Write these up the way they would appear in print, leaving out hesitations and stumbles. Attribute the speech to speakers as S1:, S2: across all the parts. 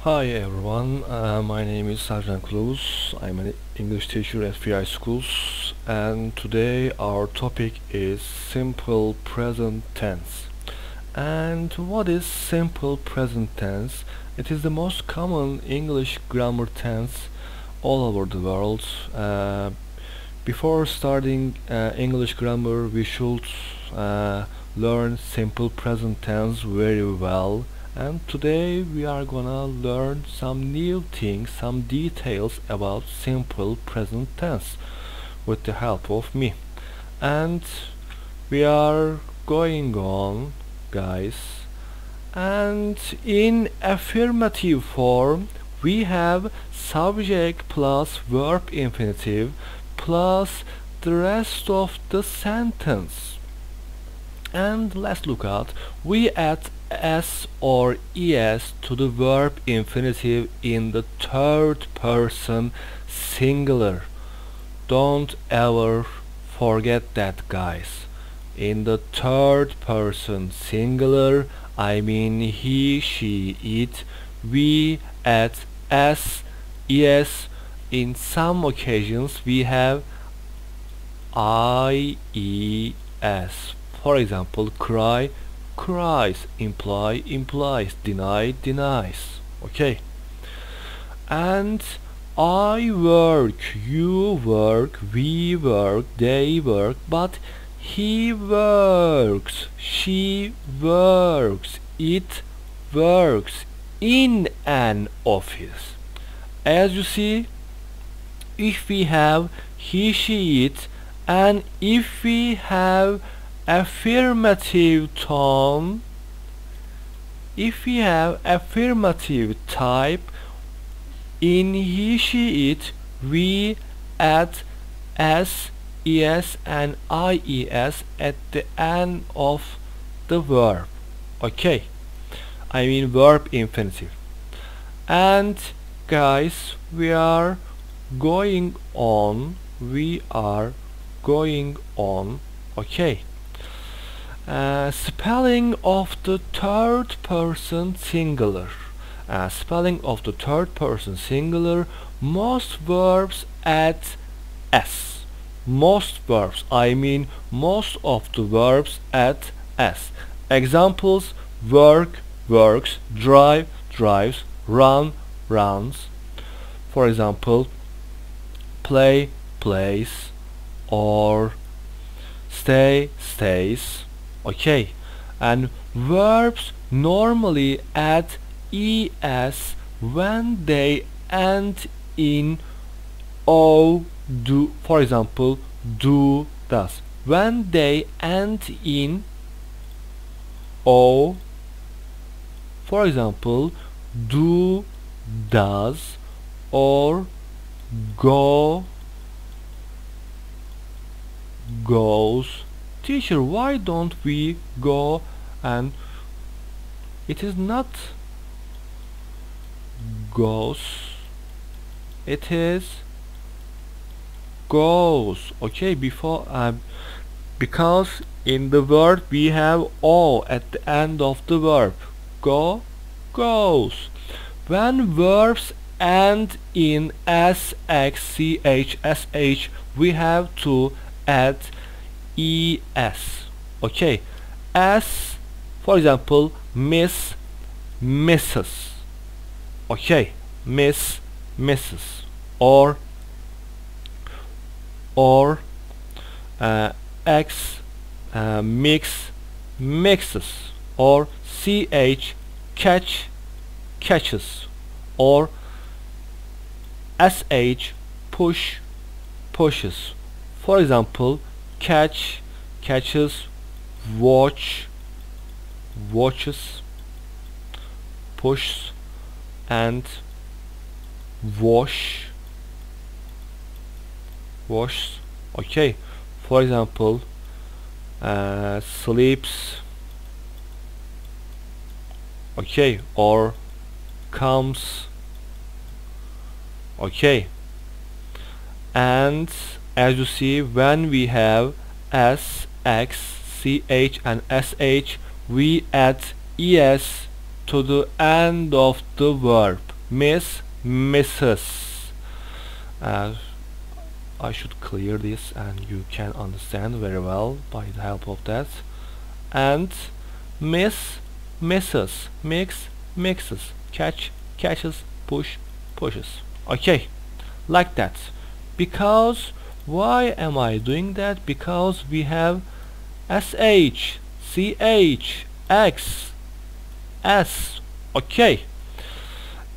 S1: Hi everyone, my name is KILAVUZ. I'm an English teacher at VI Schools, and today our topic is simple present tense. And what is simple present tense? It is the most common English grammar tense all over the world. Before starting English grammar, we should learn simple present tense very well. And today we are gonna learn some new things, some details about simple present tense with the help of me. And we are going on, guys. And in affirmative form, we have subject plus verb infinitive plus the rest of the sentence. And let's look at, we add s or es to the verb infinitive in the third person singular. Don't ever forget that, guys. In the third person singular, I mean he, she, it, we add s, es. In some occasions we have I, e, s. For example, cry, cries, imply, implies, deny, denies. Okay. And I work, you work, we work, they work, but he works, she works, it works in an office. As you see, if we have he, she, it, and if we have affirmative tone, if we have affirmative type in he, she, it, we add s, es and ies at the end of the verb. Okay, I mean verb infinitive. And guys, we are going on. Okay. Spelling of the third person singular. Spelling of the third person singular, most verbs add s. Most verbs, I mean most of the verbs add s. Examples: work, works, drive, drives, run, runs. For example, play, plays, or stay, stays. Okay, and verbs normally add es when they end in o, do. For example, do, does. When they end in o, for example, do, does, or go, goes. Teacher, why don't we go? And it is not goes, it is goes. Okay, because in the word we have o at the end of the verb. Go, goes. When verbs end in s, x, ch, sh, we have to add es. Okay, s, for example, miss, misses. Okay, miss, misses, or x, mix, mixes, or ch, catch, catches, or sh, push, pushes. For example, catch, catches, watch, watches, push, and wash, washes. Okay, for example, sleeps. Okay, or comes. Okay, and as you see, when we have s, x, ch and sh, we add es to the end of the verb. Miss, Mrs. I should clear this and you can understand very well by the help of that. And miss, misses, mix, mixes, catch, catches, push, pushes. Okay, like that. Because why am I doing that? Because we have sh, ch, x, s. Okay,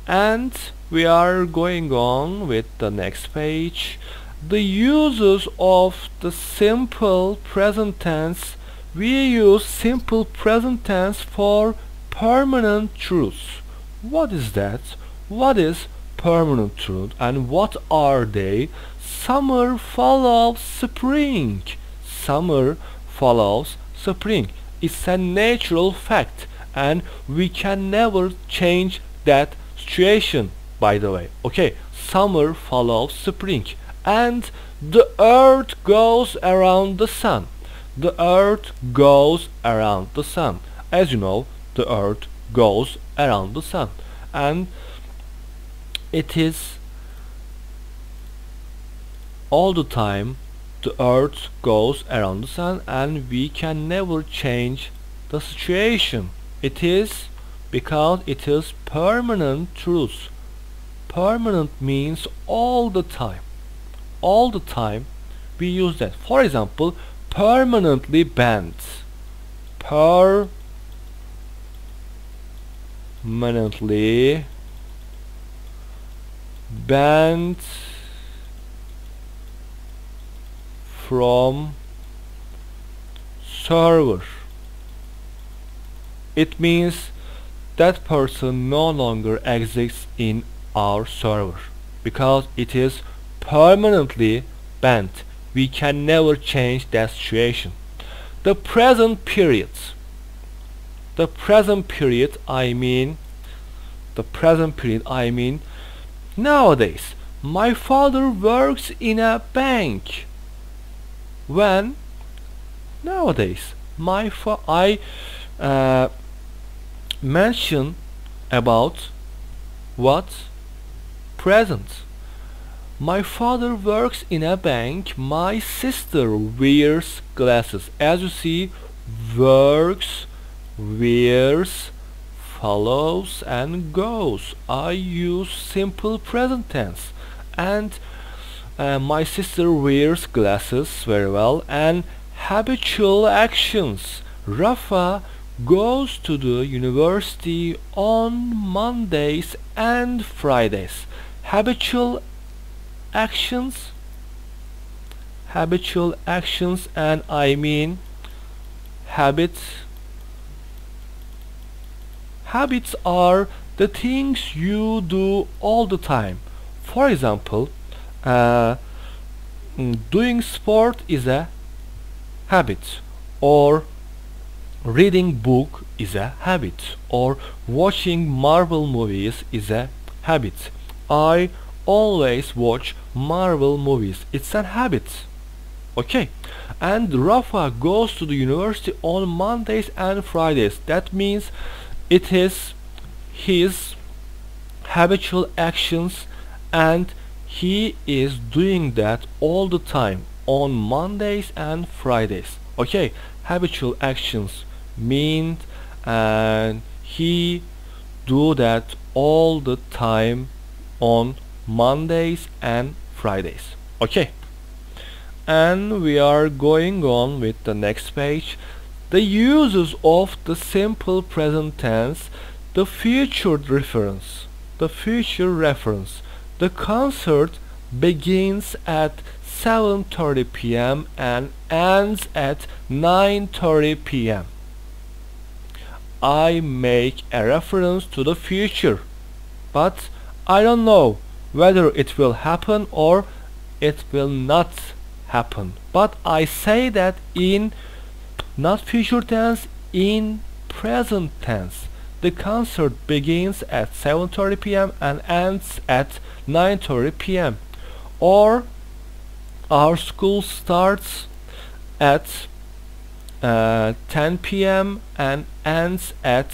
S1: and we are going on with the next page. The uses of the simple present tense. We use simple present tense for permanent truths. What is that? What is permanent truth and what are they? Summer follows spring. Summer follows spring. It's a natural fact and we can never change that situation, by the way. Okay, summer follows spring. And the earth goes around the sun. The earth goes around the sun. As you know, the earth goes around the sun. And it is all the time the earth goes around the sun and we can never change the situation. It is because it is permanent truth. Permanent means all the time. All the time we use that. For example, permanently banned. Permanently banned from server. It means that person no longer exists in our server because it is permanently banned. We can never change that situation. The present period. The present period I mean nowadays. My father works in a bank. When? Nowadays. I mention about what? Present. My father works in a bank. My sister wears glasses. As you see, works, wears, follows and goes. I use simple present tense. And my sister wears glasses very well. And habitual actions. Rafa goes to the university on Mondays and Fridays. Habitual actions and I mean habits. Habits are the things you do all the time. For example, doing sport is a habit, or reading book is a habit, or watching Marvel movies is a habit. I always watch Marvel movies. It's a habit. Okay. And Rafa goes to the university on Mondays and Fridays. That means it is his habitual actions and he is doing that all the time on Mondays and Fridays. Okay. Habitual actions mean and he do that all the time on Mondays and Fridays. Okay, and we are going on with the next page. The uses of the simple present tense. The future reference. The concert begins at 7:30 p.m. and ends at 9:30 p.m. I make a reference to the future, but I don't know whether it will happen or it will not happen. But I say that in not future tense, in present tense. The concert begins at 7:30 p.m. and ends at 9:30 p.m. Or our school starts at 10 p.m. and ends at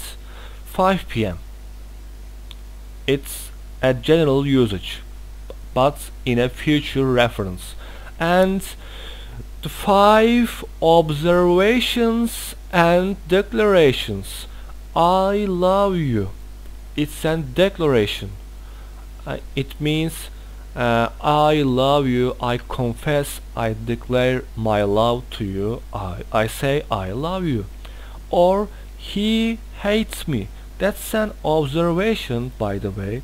S1: 5 p.m. It's a general usage, but in a future reference. And the 5 observations and declarations. I love you. It's a declaration. It means I love you, I confess, I declare my love to you, I say I love you. Or he hates me. That's an observation, by the way.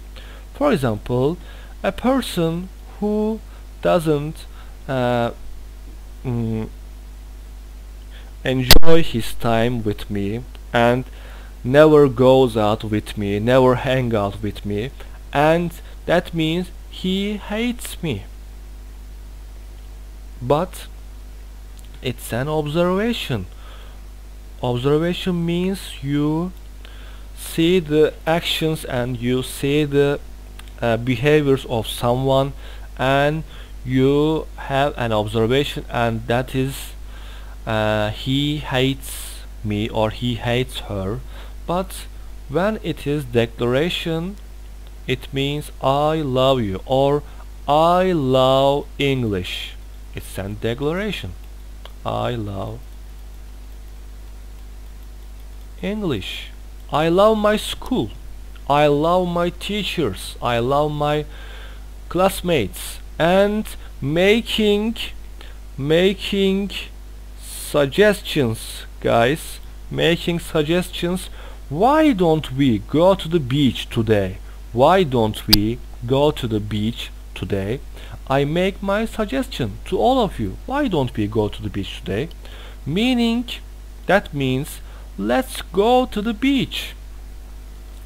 S1: For example, a person who doesn't enjoy his time with me and never goes out with me, never hang out with me, and that means he hates me. But it's an observation. Observation means you see the actions and you see the behaviors of someone, and you have an observation, and that is he hates me or he hates her. But when it is declaration, it means I love you or I love English. It's a declaration. I love English. I love my school. I love my teachers. I love my classmates. And making suggestions, guys. Making suggestions. Why don't we go to the beach today? Why don't we go to the beach today? I make my suggestion to all of you. Why don't we go to the beach today? Meaning, that means let's go to the beach.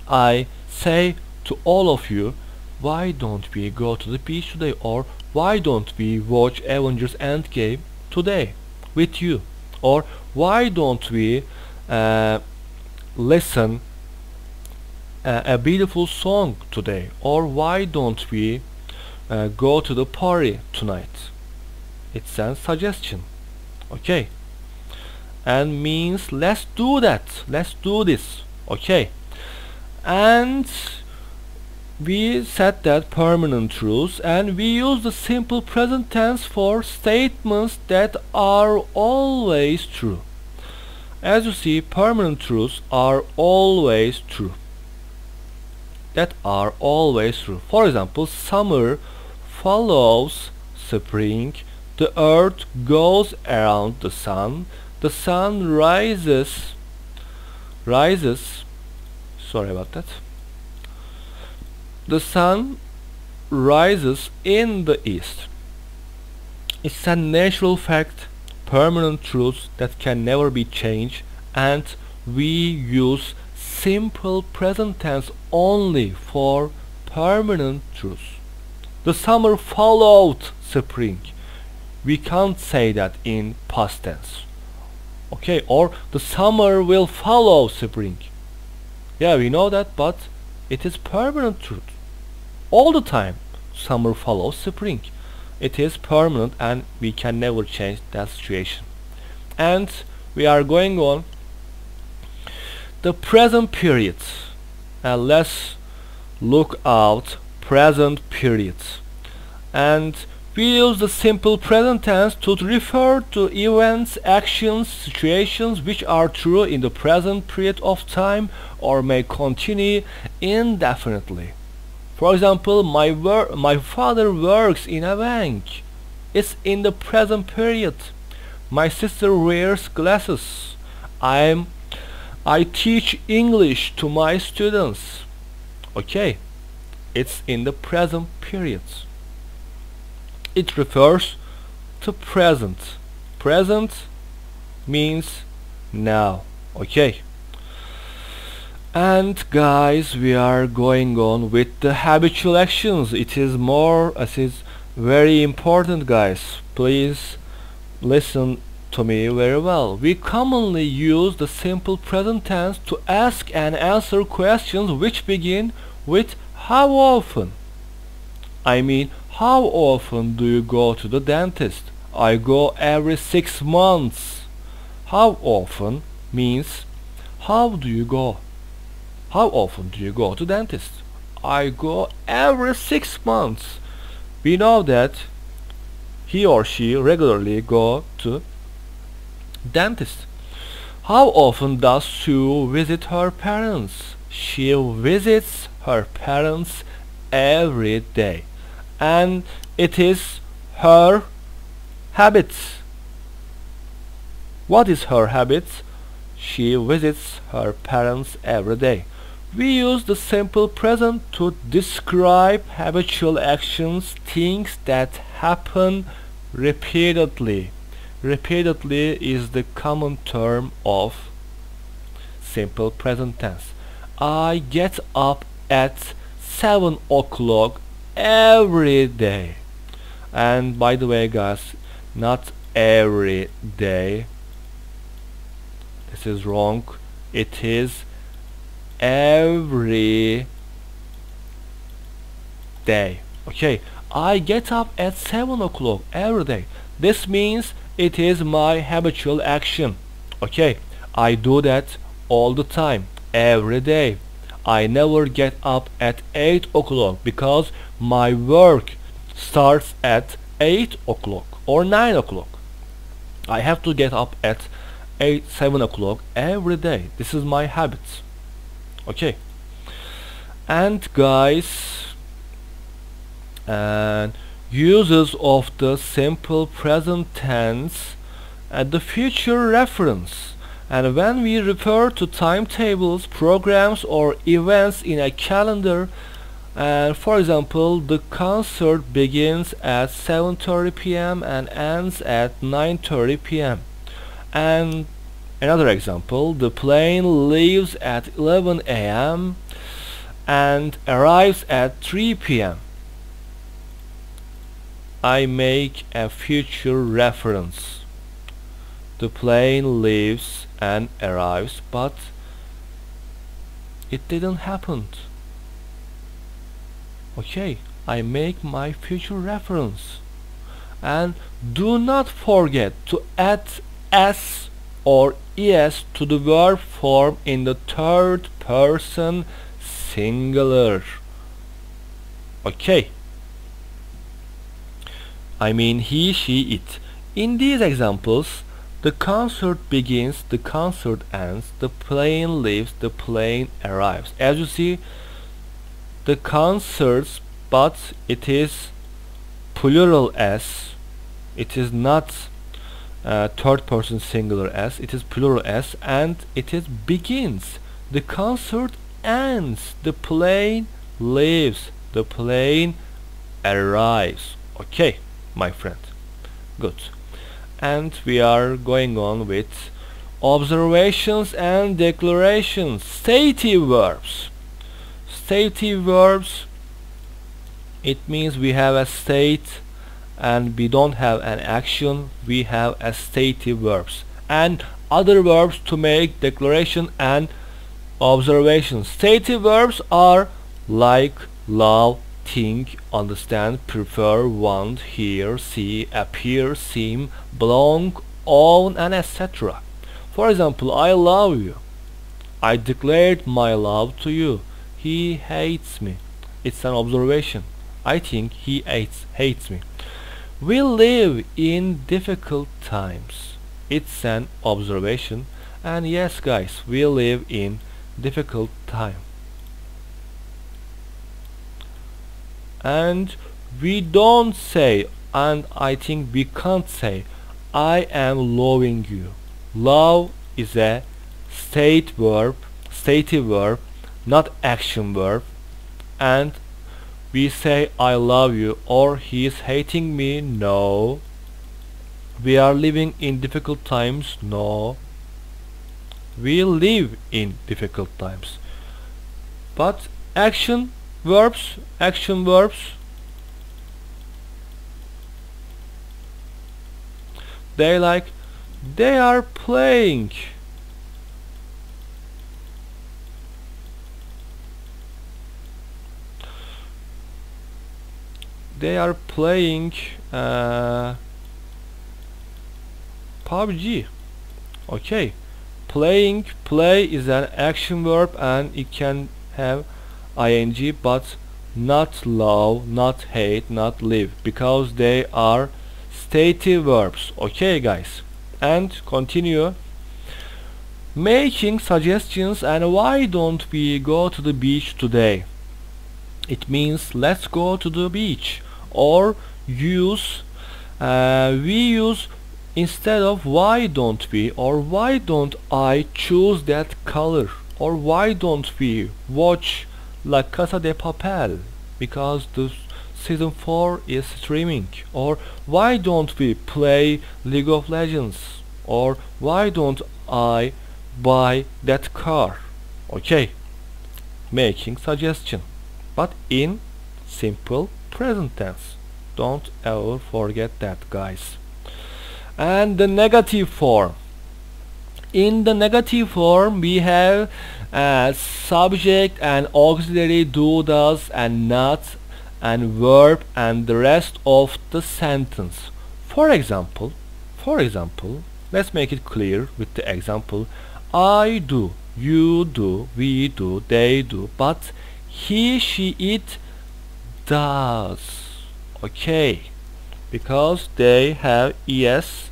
S1: I say to all of you, why don't we go to the beach today? Or why don't we watch Avengers Endgame today with you? Or why don't we listen a beautiful song today? Or why don't we go to the party tonight? It's a suggestion. Okay, and means let's do that, let's do this. Okay, and we said that permanent truths, and we use the simple present tense for statements that are always true. As you see, permanent truths are always true. That are always true. For example, summer follows spring, the earth goes around the sun rises, sorry about that. The sun rises in the east. It's a natural fact, permanent truths that can never be changed, and we use simple present tense only for permanent truths. The summer followed spring. We can't say that in past tense. Okay, or the summer will follow spring. Yeah, we know that, but it is permanent truth. All the time, summer follows spring. It is permanent and we can never change that situation. And we are going on the present period. And let's look out present periods. And we use the simple present tense to refer to events, actions, situations which are true in the present period of time or may continue indefinitely. For example, my father works in a bank. It's in the present period. My sister wears glasses. I teach English to my students. Okay, it's in the present period. It refers to present. Present means now. Okay. And guys, we are going on with the habitual actions. It is very important, guys. Please listen to me very well. We commonly use the simple present tense to ask and answer questions which begin with how often. I mean, how often do you go to the dentist? I go every 6 months. How often means how do you go? How often do you go to dentist? I go every 6 months. We know that he or she regularly go to dentist. How often does Sue visit her parents? She visits her parents every day, and it is her habit. What is her habit? She visits her parents every day. We use the simple present to describe habitual actions, things that happen repeatedly. Repeatedly is the common term of simple present tense. I get up at 7 o'clock every day. And by the way, guys, not every day. This is wrong. It is every day. Okay, I get up at 7 o'clock every day. This means it is my habitual action. Okay, I do that all the time, every day. I never get up at 8 o'clock because my work starts at 8 o'clock or 9 o'clock. I have to get up at 7 o'clock every day. This is my habit. Okay, and guys, and uses of the simple present tense and the future reference. And when we refer to timetables, programs, or events in a calendar, and for example, the concert begins at 7:30 p.m. and ends at 9:30 p.m. And another example, the plane leaves at 11 a.m. and arrives at 3 p.m. I make a future reference. The plane leaves and arrives, but it didn't happen. Okay, I make my future reference. And do not forget to add s or es to the verb form in the third person singular. Okay, I mean he, she, it. In these examples, the concert begins, the concert ends, the plane leaves, the plane arrives. As you see, the concerts, but it is plural s. It is not third person singular s. It is plural s, and it is begins. The concert ends. The plane leaves. The plane arrives. Okay, my friend. Good. And we are going on with observations and declarations. Stative verbs. Stative verbs, it means we have a state and we don't have an action. We have a stative verbs and other verbs to make declaration and observation. Stative verbs are like love, think, understand, prefer, want, hear, see, appear, seem, belong, own, and etc. For example, I love you. I declared my love to you. He hates me. It's an observation. I think he hates me. We live in difficult times. It's an observation. And yes, guys, we live in difficult time. And we don't say, and I think we can't say, I am loving you. Love is a stative verb, not action verb. And we say I love you or he is hating me. No. We are living in difficult times. No. We live in difficult times. But action verbs, they like, they are playing. They are playing PUBG. Okay, play is an action verb and it can have ing, but not love, not hate, not live, because they are stative verbs. Okay guys, and continue. Making suggestions and why don't we go to the beach today? It means let's go to the beach. Or we use instead of why don't we, or why don't I choose that color, or why don't we watch La Casa de Papel because the season 4 is streaming, or why don't we play League of Legends, or why don't I buy that car. Okay, making suggestion, but in simple present tense. Don't ever forget that, guys. And the negative form. In the negative form we have subject and auxiliary do, does and not and verb and the rest of the sentence. For example, let's make it clear with the example. I do, you do, we do, they do, but he, she, it does. Okay, because they have es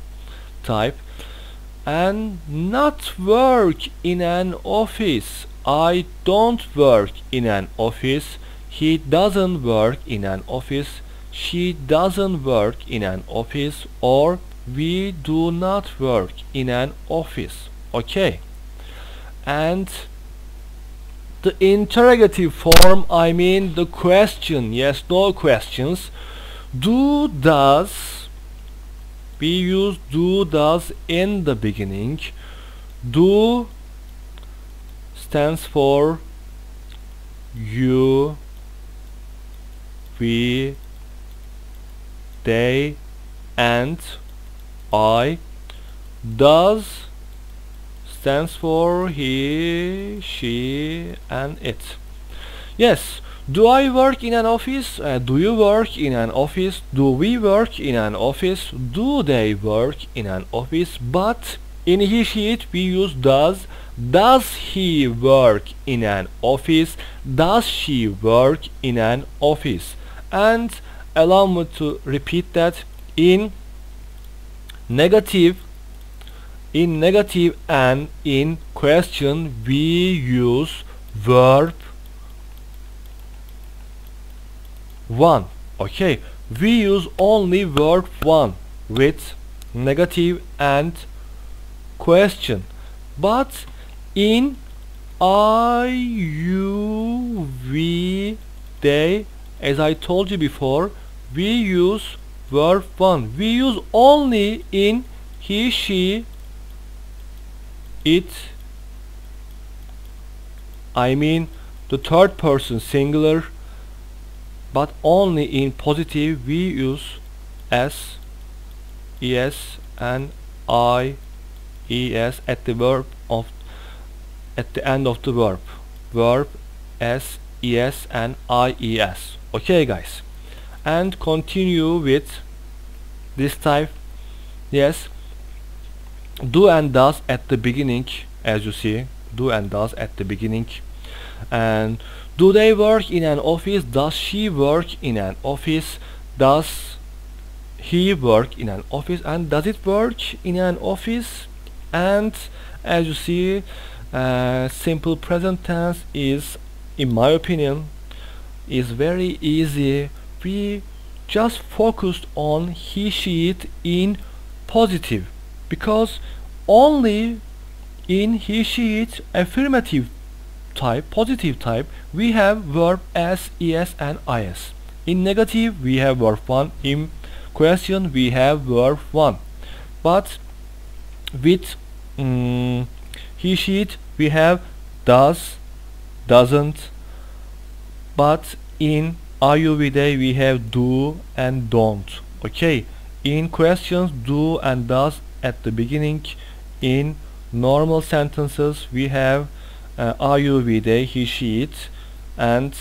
S1: type. And not work in an office. I don't work in an office. He doesn't work in an office. She doesn't work in an office. Or we do not work in an office. Okay. And the interrogative form, I mean the question, yes, no questions. Do, does, we use do, does in the beginning. Do stands for you, we, they, and I. Does stands for he, she, and it. Yes, do I work in an office? Do you work in an office? Do we work in an office? Do they work in an office? But in he, she, it we use does. Does he work in an office? Does she work in an office? And allow me to repeat that. In negative and in question we use verb 1. Okay, we use only verb 1 with negative and question, but in I, you, we, they, as I told you before, we use verb 1. We use only in he, she, it, I mean the third person singular, but only in positive we use s, es, and I, es at the end of the verb. Verb s, es, and ies. Okay, guys, and continue with this type. Yes, do and does at the beginning, as you see, do and does at the beginning. And do they work in an office? Does she work in an office? Does he work in an office? And does it work in an office? And as you see, simple present tense is, in my opinion, is very easy. We just focused on he, she, it in positive, because only in he, she, it affirmative type, positive type, we have verb s, es, and is. In negative we have verb 1. In question we have verb 1. But with he, she, it we have does, doesn't. But in are you, we, they we have do and don't. Okay, in questions do and does at the beginning. In normal sentences we have are you, we, they, he, she, it, and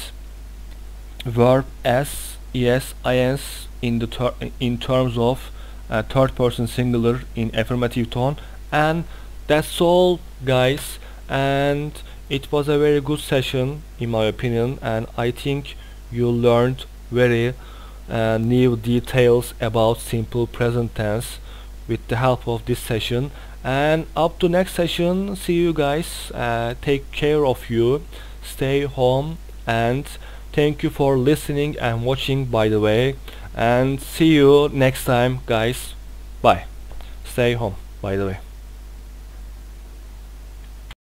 S1: verb s, es, is in the in terms of third person singular in affirmative tone. And that's all, guys. And It was a very good session in my opinion, and I think you learned very new details about simple present tense with the help of this session. And up to next session, see you guys. Take care of you, stay home, and thank you for listening and watching, by the way, and see you next time guys. Bye. Stay home, by the way.